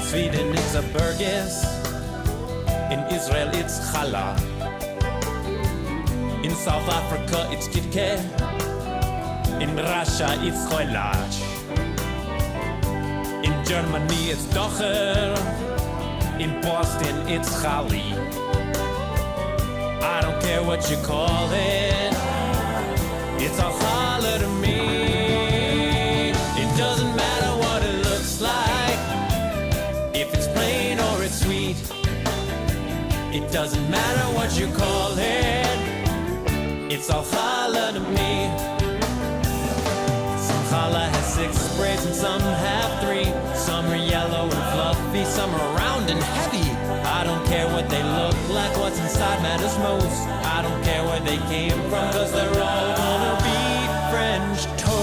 Sweden it's a burgers, in Israel it's challah, in South Africa it's kitke, in Russia it's choilach, in Germany it's docher, in Boston it's chali. I don't care what you call it, it's a challah to me. It doesn't matter what it looks like, if it's plain or it's sweet. It doesn't matter what you call it, it's all challah to me. Some challah has 6 braids and some have 3. Some are yellow and fluffy, some are round and heavy. I don't care what they look like, what's inside matters most. I don't care where they came from, cause they're all gonna be French toast.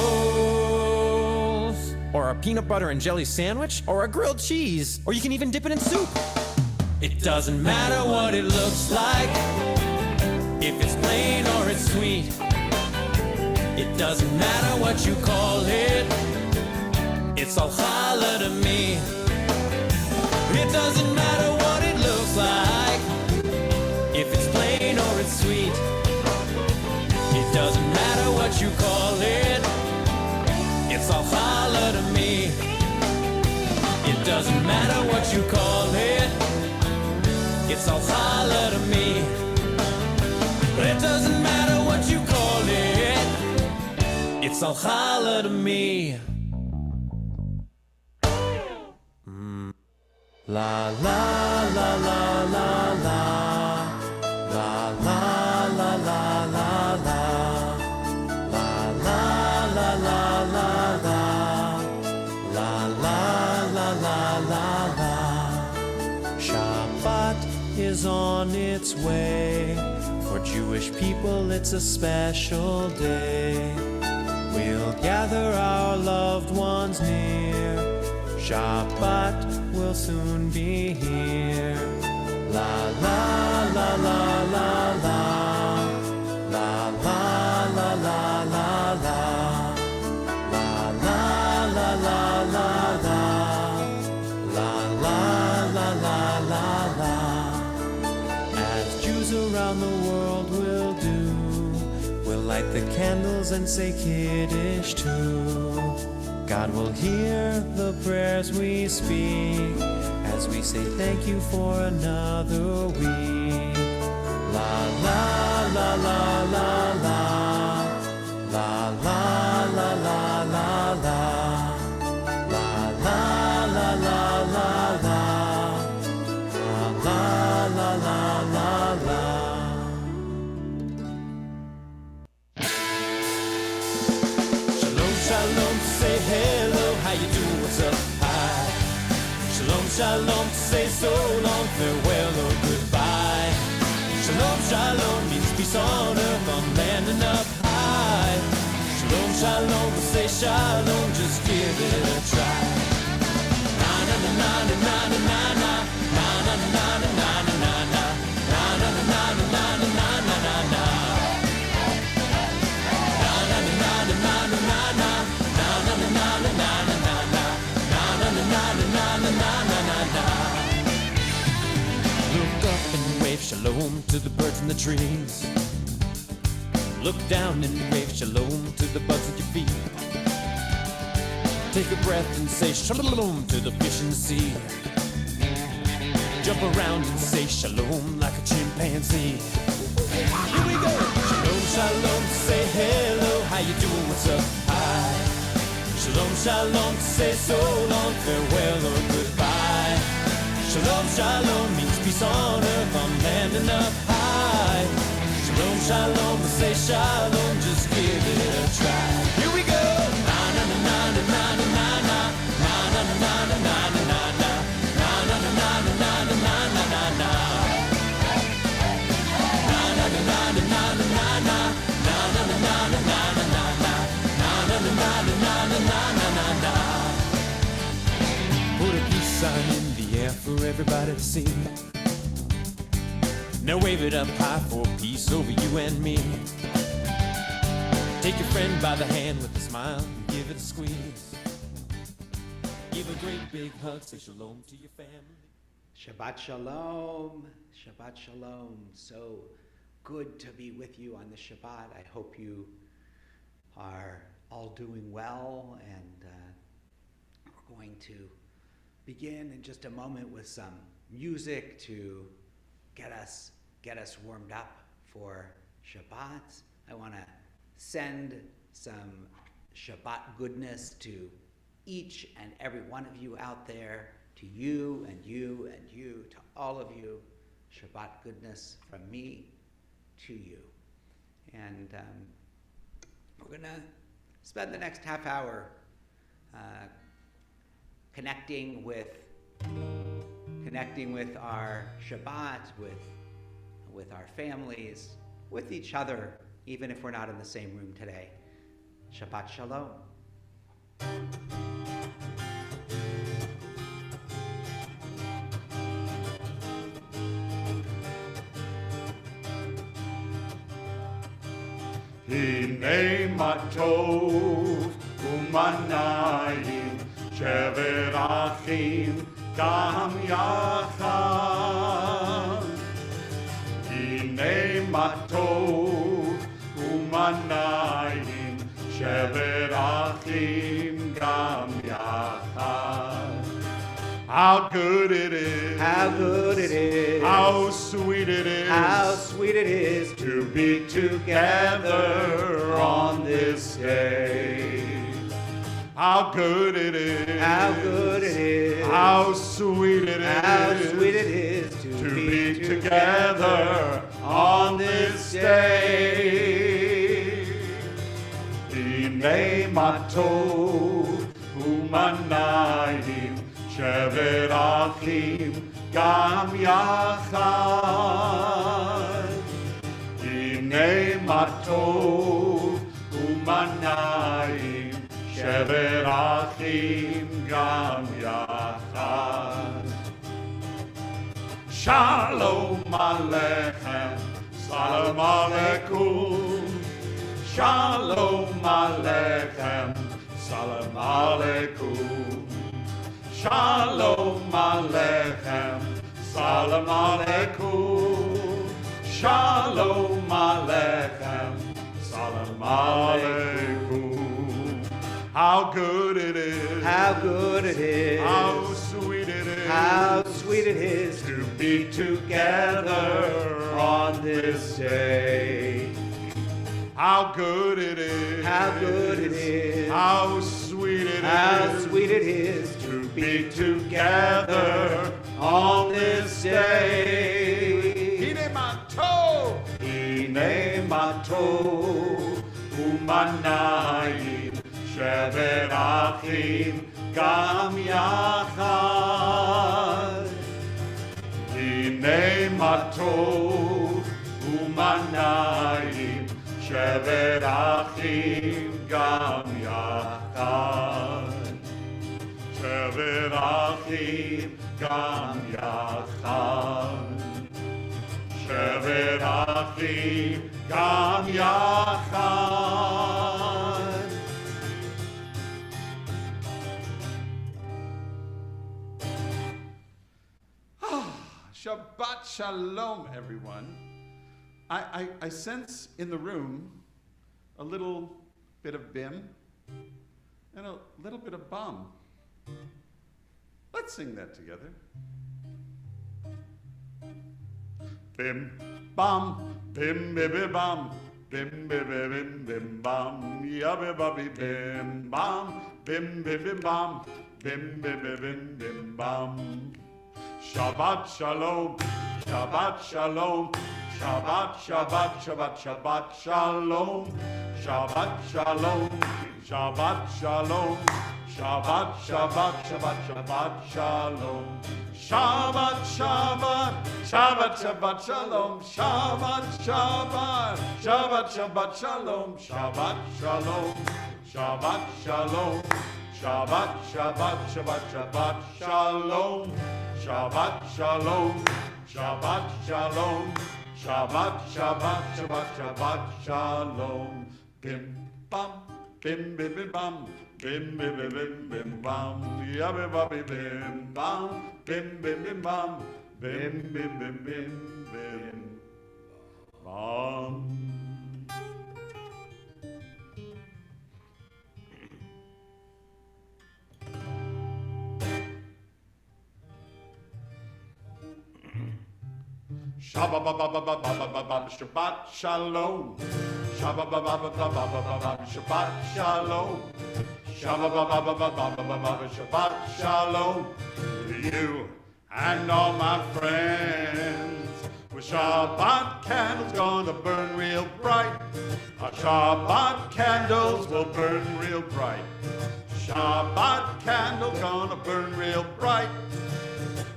Or a peanut butter and jelly sandwich, or a grilled cheese, or you can even dip it in soup. It doesn't matter what it looks like, if it's plain or it's sweet. It doesn't matter what you call it, it's all challah to me. It doesn't matter what it looks like, if it's plain or it's sweet. It doesn't matter what you call it, it's all challah to me. It doesn't matter what you call it, it's all challah to me. But it doesn't matter what you call it, it's all challah to me. La la la la la la, la la la la la la, la la la la la la, la la la la la la. Shabbat is on its way. For Jewish people it's a special day. We'll gather our loved ones near. Shabbat will soon be here. La la la la la la, la la la la la la, la la la la la la, la la la la la la. As Jews around the world will do, we'll light the candles and say Kiddush too. God will hear the prayers we speak as we say thank you for another week. La la la la la la, la la la la la la, la la la la la la, la la la la la. Shalom, say hello, how you doing, what's up, hi. Shalom, shalom, say so long, farewell or goodbye. Shalom, shalom means peace on earth, on land and up high. Shalom, shalom, say shalom, just give it a try. Na na na na na na na na, na na na na na na na na, na na na na na na na na na na. Look up and wave shalom to the birds in the trees. Look down and wave shalom to the bugs at your feet. Take a breath and say shalom to the fish in the sea. Jump around and say shalom like a chimpanzee. Here we go! Shalom, shalom, say hello, how you doing, what's up, hi. Shalom, shalom, say so long, farewell or goodbye. Shalom, shalom means peace on earth, on land and up high. Shalom, shalom, say shalom, just give it a try. Here we go! Na na na na na na na na na, na na na na na na na na, na na na na na na na na na na. Put a peace sign in the air for everybody to see. Now wave it up high for peace over you and me. Take your friend by the hand with a smile and give it a squeeze. Give a great big hug, say shalom to your family. Shabbat Shalom, Shabbat Shalom. So good to be with you on the Shabbat. I hope you are all doing well, and we're going to begin in just a moment with some music to get us warmed up for Shabbat. I want to send some Shabbat goodness to each and every one of you out there, to you and you and you, to all of you. Shabbat goodness from me to you. And we're going to spend the next half hour connecting with our Shabbat, with our families, with each other, even if we're not in the same room today. Shabbat Shalom. Hine ma tov u'manayim shever achim gam yachad. Hine ma tov u'manayim shever achim gam yachad. How good it is, How good it is, how sweet it is, how sweet it is to be together on this day. How good it is, how good it is, how sweet it is, how sweet it is to be together on this day. Hine ma tov u'manayim shever achim gam yachad. Hine ma tov u'manayim shever achim gam yachad. Shalom Aleichem, Salam Aleikum. Shalom Aleichem, Salam Aleikum. Shalom Aleichem, Salam Aleikum. Shalom Aleichem, Salam Aleikum. How good it is, how good it is, how sweet it is, how sweet it is to be together on this day. How good it is, how good it is, how sweet it how is, sweet it is to be together on this day. Hine ma tov, hine ma tov u'manayim shever achim gam yachad. Hine ma tov u'manayim shever achim gam yachad. Shever achim gam yachad. Shever achim gam yachad. Shabbat Shalom, everyone. I sense in the room a little bit of bim and a little bit of bum. Let's sing that together. Bim bam, bim bim bam, bim bim bim bim bam, yabba babby bim bam, bim bim bam, bim bim bim bim bam. Shabbat Shalom, Shabbat Shalom, Shabbat Shabbat Shabbat Shabbat Shalom, Shabbat Shalom, Shabbat Shalom, Shabbat Shabbat Shabbat Shabbat Shalom, Shabbat Shabbat Shabbat Shabbat Shalom, Shabbat Shabbat Shabbat Shabbat Shalom, Shabbat Shalom, Shabbat Shalom, Shabbat Shabbat Shabbat Shabbat Shalom, Shabbat Shalom, Shabbat Shalom, Shabbat Shabbat Shabbat Shabbat Shalom. Bim bam, bim bim bim bam, Bim bim bim bim bim bam, yabba babby bim bam, bim bim bim bam, bim bim bim bim bim bam. Shabbat Shabbat Shalom. Shabbat Shabbat Shalom. Shabbat Shalom to you and all my friends. With Shabbat candles gonna burn real bright. Our Shabbat candles will burn real bright. Shabbat candles gonna burn real bright.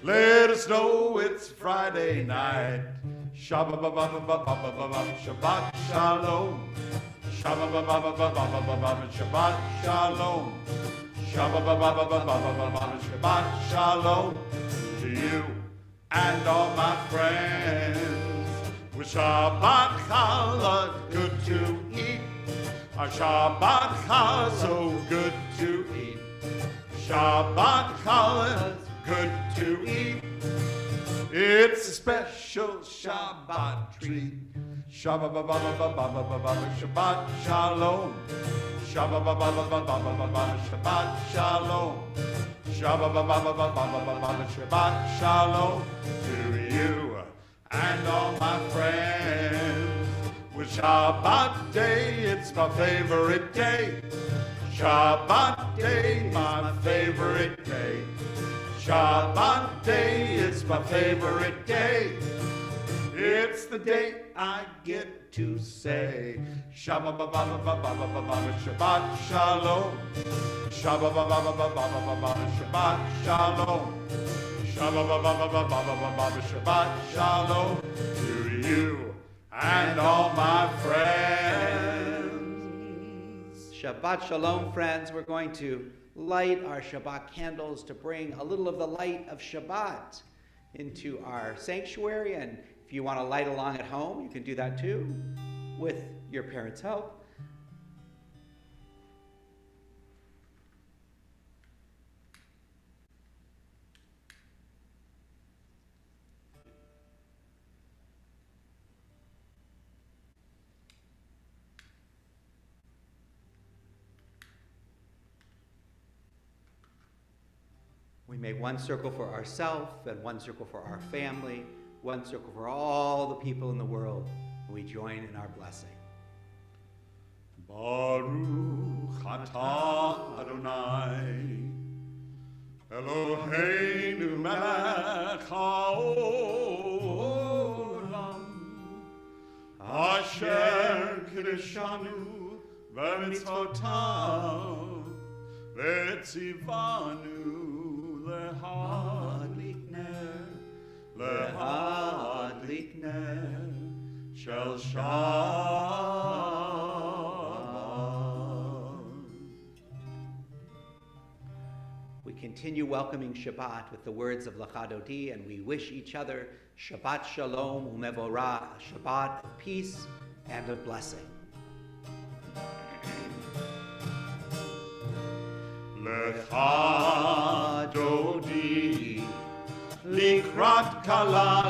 Let us know it's Friday night. Shabbat Shalom. Shabbat Shalom. Shabbat Shalom to you and all my friends. With Shabbat challah good to eat. Our Shabbat challah so good to eat. Shabbat challah good to eat. It's a special Shabbat treat. Shabbat Shalom. Shabbat Shalom. Shabbat Shalom to you and all my friends. With Shabbat day, it's my favorite day. Shabbat day, my favorite day. Shabbat day, it's my favorite day. It's the day I get to say Shabbat Shalom. Shabbat Shalom. Shabbat Shalom to you and all my friends. Shabbat Shalom, friends. We're going to light our Shabbat candles to bring a little of the light of Shabbat into our sanctuary. And if you want to light along at home, you can do that too, with your parents' help. We make one circle for ourselves and one circle for our family, one circle for all the people in the world. We join in our blessing. Baruch atah Adonai Eloheinu melech haolam asher kiddushanu v'mitzvotav v'tzivanu lehadlik ner shel Shabbat. We continue welcoming Shabbat with the words of Lachadodi, and we wish each other Shabbat Shalom Umevorah, a Shabbat of peace and of blessing. Lecha Dodi, Likrat Kala,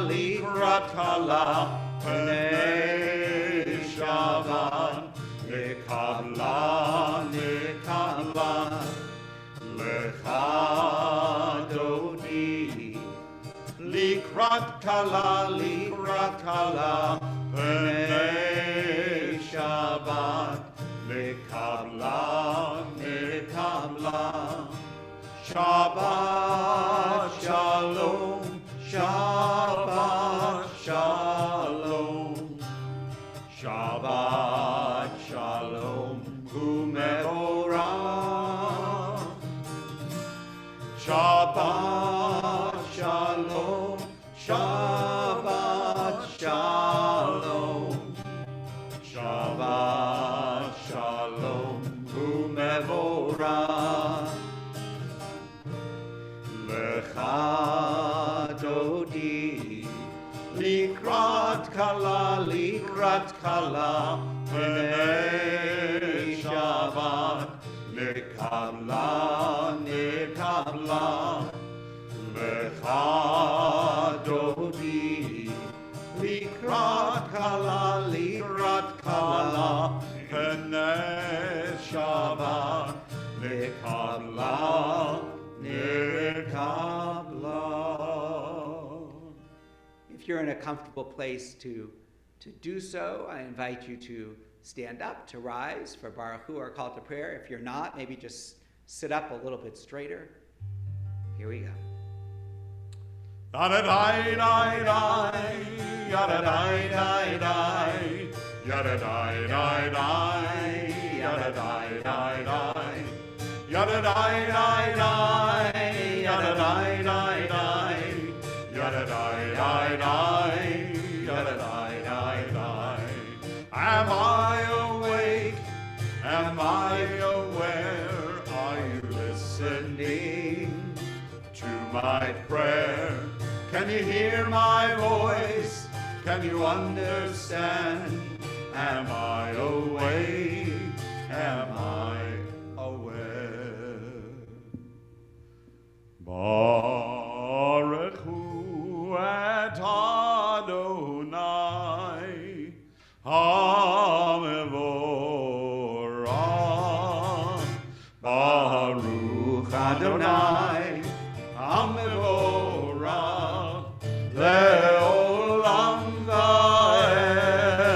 Pnei Shabbat, Lekabla. Lecha Dodi, Likrat Kala, Pnei Shabbat, Lekabla. Shabbat Shalom, Shabbat Shalom, Shabbat Shalom, Umevorah. Shabbat Shalom, Shabbat Shalom, Shabbat Shalom, Umevorah. Lecha Dodi, Likrat Kala, Pnei Shabbat, Lekabla. נתקבלה, לך דודי, לקראת כלה, כנס שבת, נתקבלה. If you're in a comfortable place to do so, I invite you to stand up, to rise for Baruch Hu, our call to prayer. If you're not, maybe just sit up a little bit straighter. Here we go. Yada-dai-dai-dai, yada-dai-dai-dai, yada-dai-dai-dai, yada-dai-dai-dai, yada-dai-dai-dai, yada-dai-dai-dai, yada-dai-dai-dai, yada-dai-dai-dai. Am I awake? Am I aware? Are you listening to my prayer? Can you hear my voice? Can you understand? Am I awake? Am I aware? Baruch Hu et Adonai HaMevorach. Baruch Adonai HaMevorach Le'olam va'ed,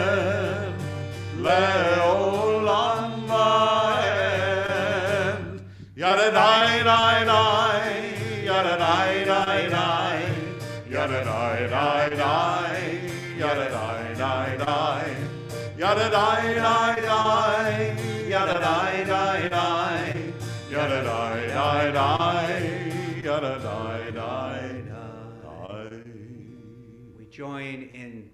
Le'olam va'ed. Yada-dai-dai-dai, yada-dai-dai-dai, yada-dai-dai-dai, yada-dai-dai-dai, yada-dai-dai-dai, yada-dai-dai-dai, yada-dai-dai-dai, yada-dai-dai-dai. We join in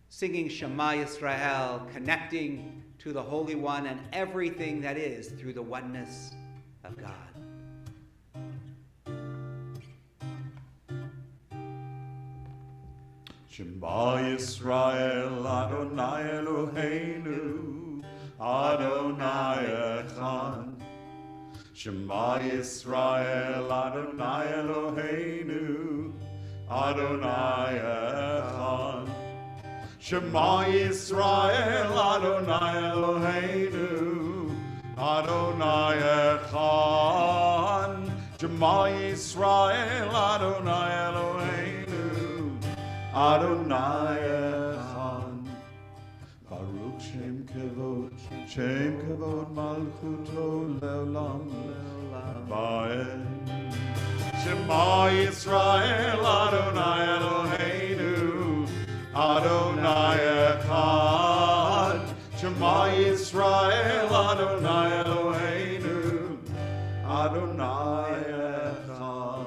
singing Shema Yisrael, connecting to the Holy One and everything that is through the oneness of God. Shema Yisrael, Adonai Eloheinu, Adonai Echad. Shema Yisrael, Adonai Eloheinu, Adonai Echad. Shema Yisrael, Adonai Eloheinu, Adonai Echad. Shema Yisrael, Adonai Eloheinu, Adonai Echad. Baruch Shem Kavod Malchuto Leolam Va'ed. Shema Yisrael, Adonai Eloheinu, Adonai Echad. Shema Yisrael, Adonai Eloheinu, Adonai Echad.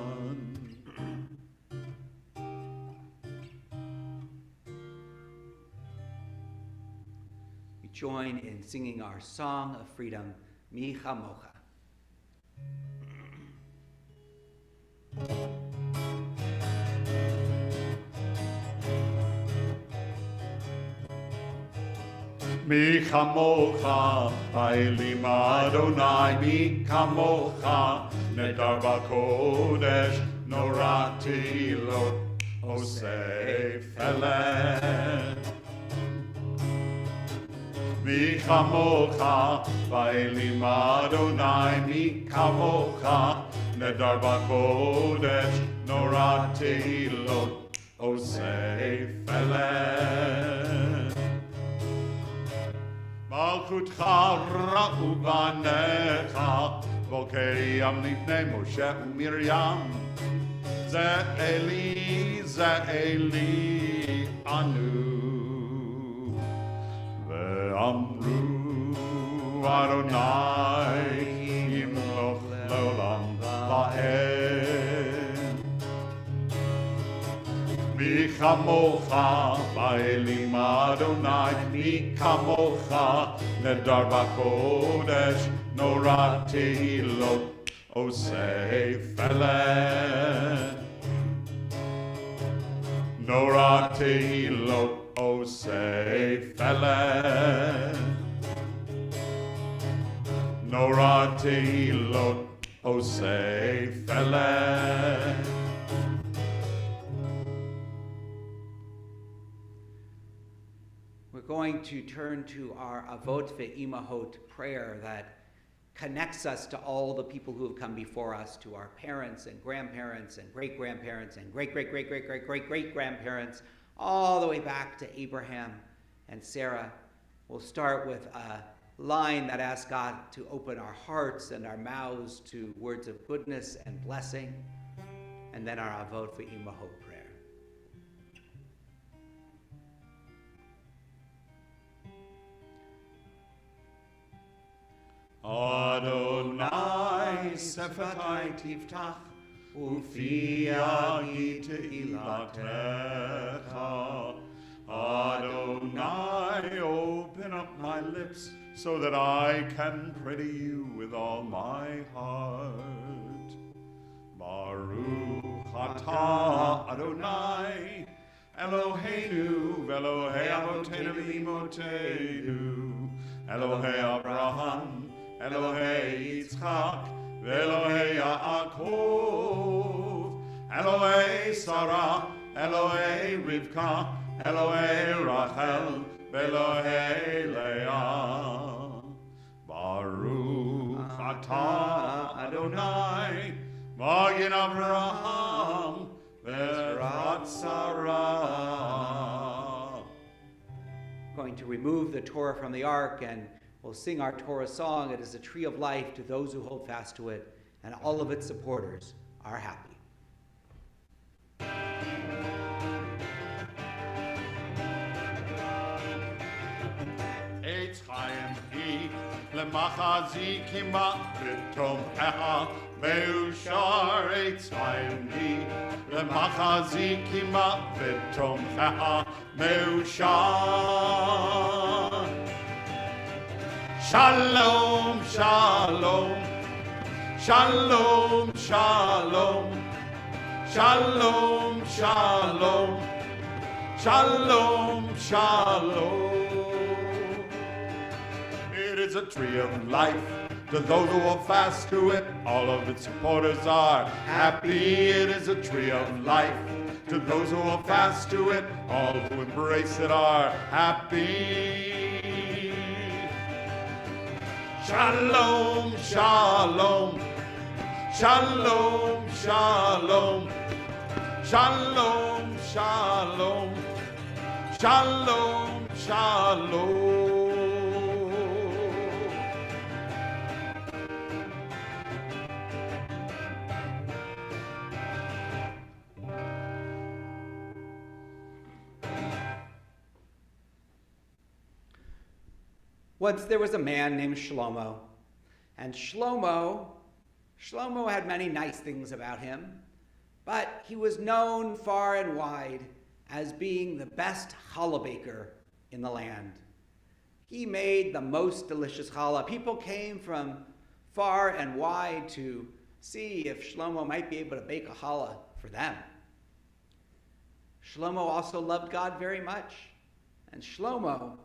Join in singing our song of freedom, Mi Chamocha. Mi chamocha, Elim Adonai, mi chamocha, Nedar b'kodesh, norati lo, osef eleh. Mi chamocha, Elim Adonai, mi chamocha, Nedar b'kodesh, norati lo, osef eleh. Malchutcha ra'u banecha, v'okeyam lifnei Moshe u'Miriam. Ze Eli anu. Ve'amru Adonai yimloch le'olam va'ed. Mi chamocha, Elim Adonai, mi chamocha, Nedar b'kodesh, norati lo, osef eleh. Norati lo, osef eleh. Norati lo, Feled. We're going to turn to our Avot Ve'imahot prayer that connects us to all the people who have come before us, to our parents and grandparents and great-grandparents and great-great-great-great-great-great-great-grandparents, all the way back to Abraham and Sarah. We'll start with a line that asks God to open our hearts and our mouths to words of goodness and blessing, and then our Avot Ve'imahot prayer. Adonai Sefetai Tiftach Ufi Agi Te'ilatecha. Adonai, open up my lips so that I can pray to you with all my heart. Baruch atah Adonai Eloheinu v'Elohei Avoteinu v'Imotenu Elohei Abraham Elohei Yitzchak v'Elohei Yaakov Elohei Sarah Elohei Rivka Elohei Rachel v'Elohei Leah. Baruch atah Adonai Magin Avraham v'Ezrat Sarah. Going to remove the Torah from the ark, and we'll sing our Torah song. It is a tree of life to those who hold fast to it, and all of its supporters are happy. Eitz Chaim hi lemachazi kima v'tomchecha meushar. Eitz Chaim hi lemachazi kima v'tomchecha meushar. Shalom, shalom, shalom, shalom, shalom, shalom, shalom, shalom. It is a tree of life to those who hold fast to it. All of its supporters are happy. It is a tree of life to those who hold fast to it. All who embrace it are happy. Shalom, shalom, shalom, shalom, shalom, shalom, shalom, shalom. Once there was a man named Shlomo, and Shlomo had many nice things about him, but he was known far and wide as being the best challah baker in the land. He made the most delicious challah. People came from far and wide to see if Shlomo might be able to bake a challah for them. Shlomo also loved God very much, and Shlomo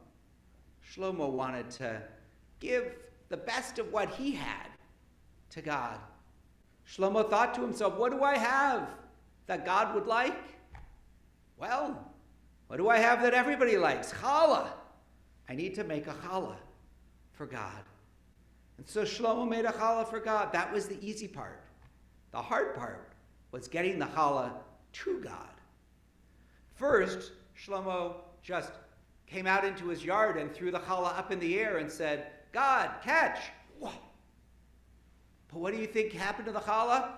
wanted to give the best of what he had to God. Shlomo thought to himself, what do I have that God would like? Well, what do I have that everybody likes? Challah. I need to make a challah for God. And so Shlomo made a challah for God. That was the easy part. The hard part was getting the challah to God. First, Shlomo just came out into his yard and threw the challah up in the air and said, God, catch. Whoa. But what do you think happened to the challah?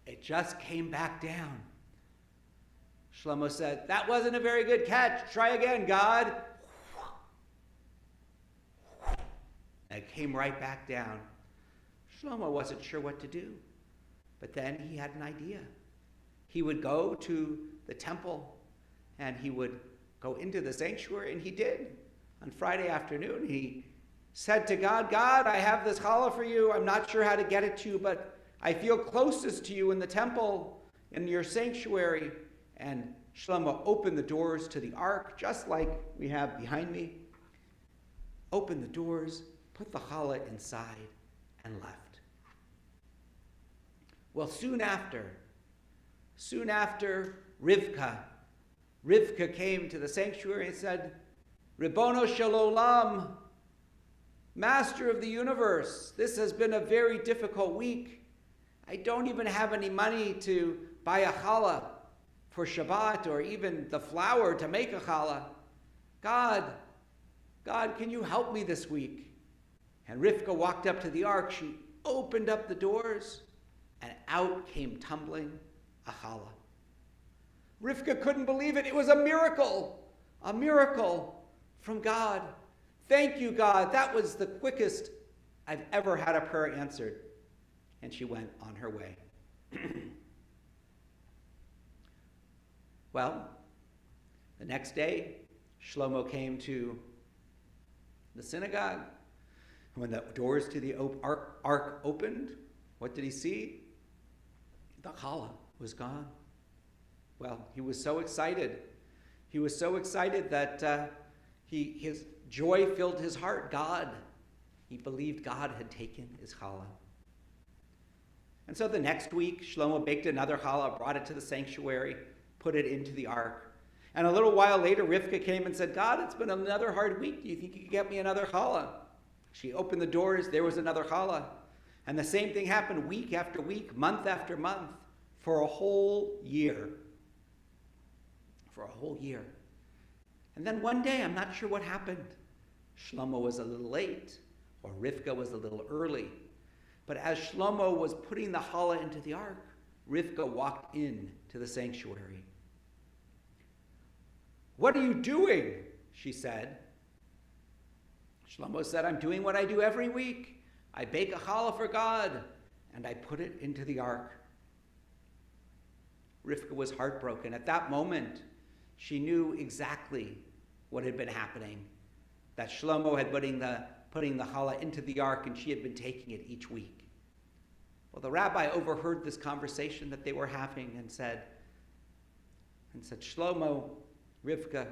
It just came back down. Shlomo said, that wasn't a very good catch. Try again, God. And it came right back down. Shlomo wasn't sure what to do. But then he had an idea. He would go to the temple and he would go into the sanctuary, and he did. On Friday afternoon, he said to God, God, I have this challah for you. I'm not sure how to get it to you, but I feel closest to you in the temple, in your sanctuary. And Shlomo opened the doors to the ark, just like we have behind me. Opened the doors, put the challah inside, and left. Well, soon after, Rivka came to the sanctuary and said, Ribono Shel Olam, Master of the universe, this has been a very difficult week. I don't even have any money to buy a challah for Shabbat or even the flour to make a challah. God, can you help me this week? And Rivka walked up to the ark. She opened up the doors, and out came tumbling a challah. Rivka couldn't believe it. It was a miracle from God. Thank you, God. That was the quickest I've ever had a prayer answered. And she went on her way. Well, the next day, Shlomo came to the synagogue. When the doors to the ark opened, what did he see? The challah was gone. Well, he was so excited. He was so excited that his joy filled his heart. He believed God had taken his challah. And so the next week, Shlomo baked another challah, brought it to the sanctuary, put it into the ark. And a little while later, Rivka came and said, God, it's been another hard week. Do you think you could get me another challah? She opened the doors. There was another challah. And the same thing happened week after week, month after month, for a whole year. For a whole year. And then one day, I'm not sure what happened. Shlomo was a little late, or Rivka was a little early. But as Shlomo was putting the challah into the ark, Rivka walked in to the sanctuary. What are you doing? She said. Shlomo said, I'm doing what I do every week. I bake a challah for God, and I put it into the ark. Rivka was heartbroken. At that moment, she knew exactly what had been happening, that Shlomo had putting the challah into the ark, and she had been taking it each week. Well, the rabbi overheard this conversation that they were having and said, Shlomo, Rivka,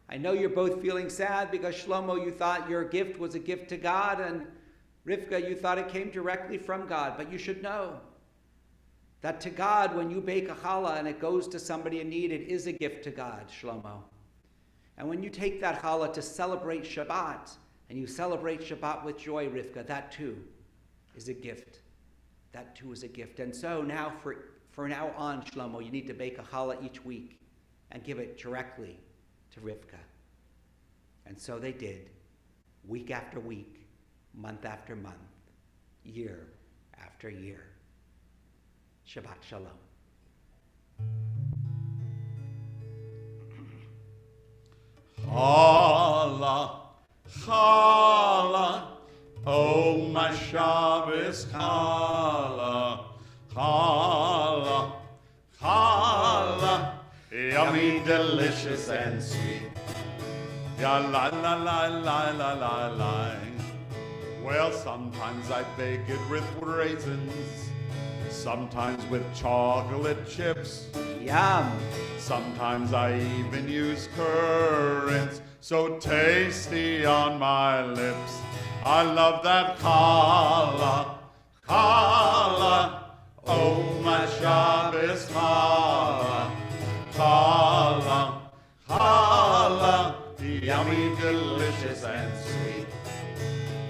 I know you're both feeling sad because Shlomo, you thought your gift was a gift to God, and Rivka, you thought it came directly from God. But you should know that to God, when you bake a challah and it goes to somebody in need, it is a gift to God, Shlomo. And when you take that challah to celebrate Shabbat, and you celebrate Shabbat with joy, Rivka, that too is a gift. That too is a gift. And so now, for now on, Shlomo, you need to bake a challah each week and give it directly to Rivka. And so they did, week after week, month after month, year after year. Shabbat Shalom. Challah, challah, oh my Shabbos challah, challah, challah, yummy, delicious, and sweet. Ya la la la la la la la. Well, sometimes I bake it with raisins, sometimes with chocolate chips. Yum. Sometimes I even use currants, so tasty on my lips. I love that challah, challah, oh my Shabbos challah, challah, challah, yummy, delicious, and sweet.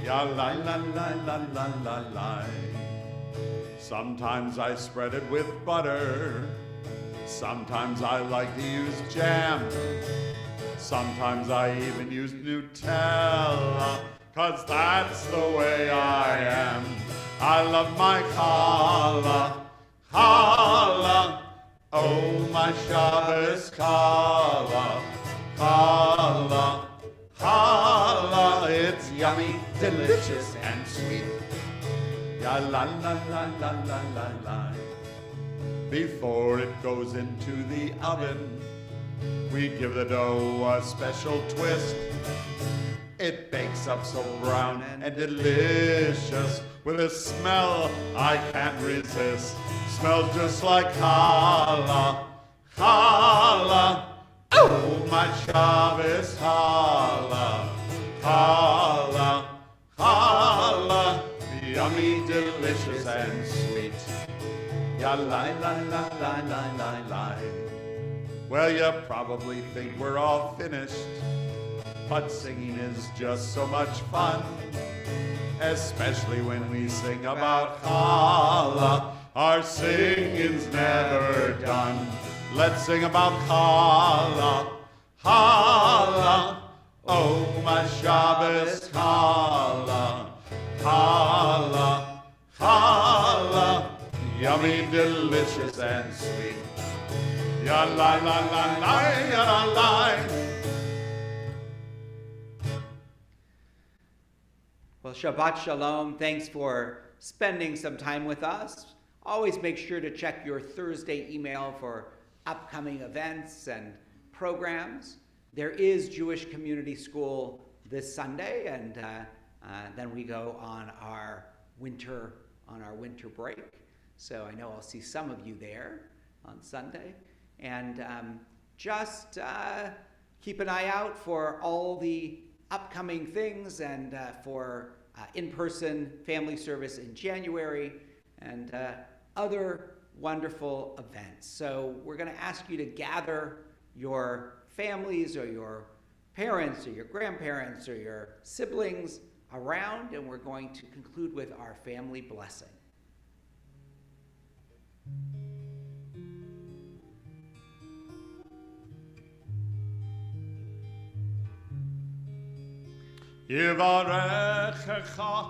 Ya la la la la la la la. Sometimes I spread it with butter. Sometimes I like to use jam. Sometimes I even use Nutella, 'cause that's the way I am. I love my challah, challah, oh my Shabbos challah, challah, challah, it's yummy, delicious, and sweet. Ya la la la la la la la. Before it goes into the oven, we give the dough a special twist. It bakes up so brown and delicious, with a smell I can't resist. Smells just like challah, challah, oh my Shabbos challah, challah, challah, yummy, delicious, and sweet. lie, lie, lie, lie, lie, lie, lie. Well, you probably think we're all finished, but singing is just so much fun, especially when we sing about challah. Our singing's never done. Let's sing about challah, challah. Oh, my Shabbos challah, challah, challah. Yummy, delicious, and sweet. Ya la la la la, ya la la. Well, Shabbat Shalom. Thanks for spending some time with us. Always make sure to check your Thursday email for upcoming events and programs. There is Jewish Community School this Sunday, and then we go on our winter break. So I know I'll see some of you there on Sunday. And just keep an eye out for all the upcoming things, and for in-person family service in January, and other wonderful events. So we're going to ask you to gather your families or your parents or your grandparents or your siblings around, and we're going to conclude with our family blessing. Yivarechecha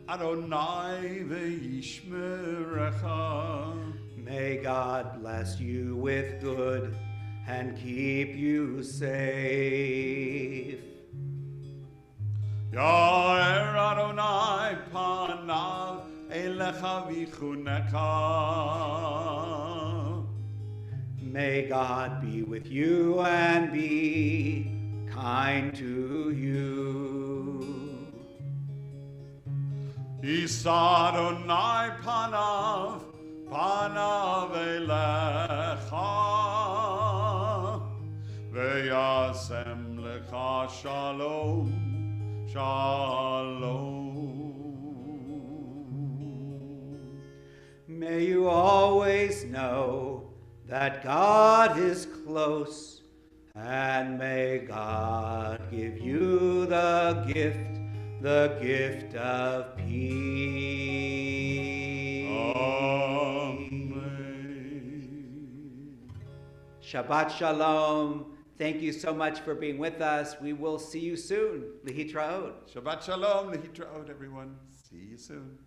Adonai ve'yishmerecha. May God bless you with good and keep you safe. Yair Adonai panav elecha v'chunecha. May God be with you and be kind to you. Yisa Adonai panav elecha ve'yasem lecha shalom, shalom. May you always know that God is close, and may God give you the gift of peace. Amen. Shabbat Shalom. Thank you so much for being with us. We will see you soon. Lihitraot. Shabbat Shalom, Lehitraot, everyone. See you soon.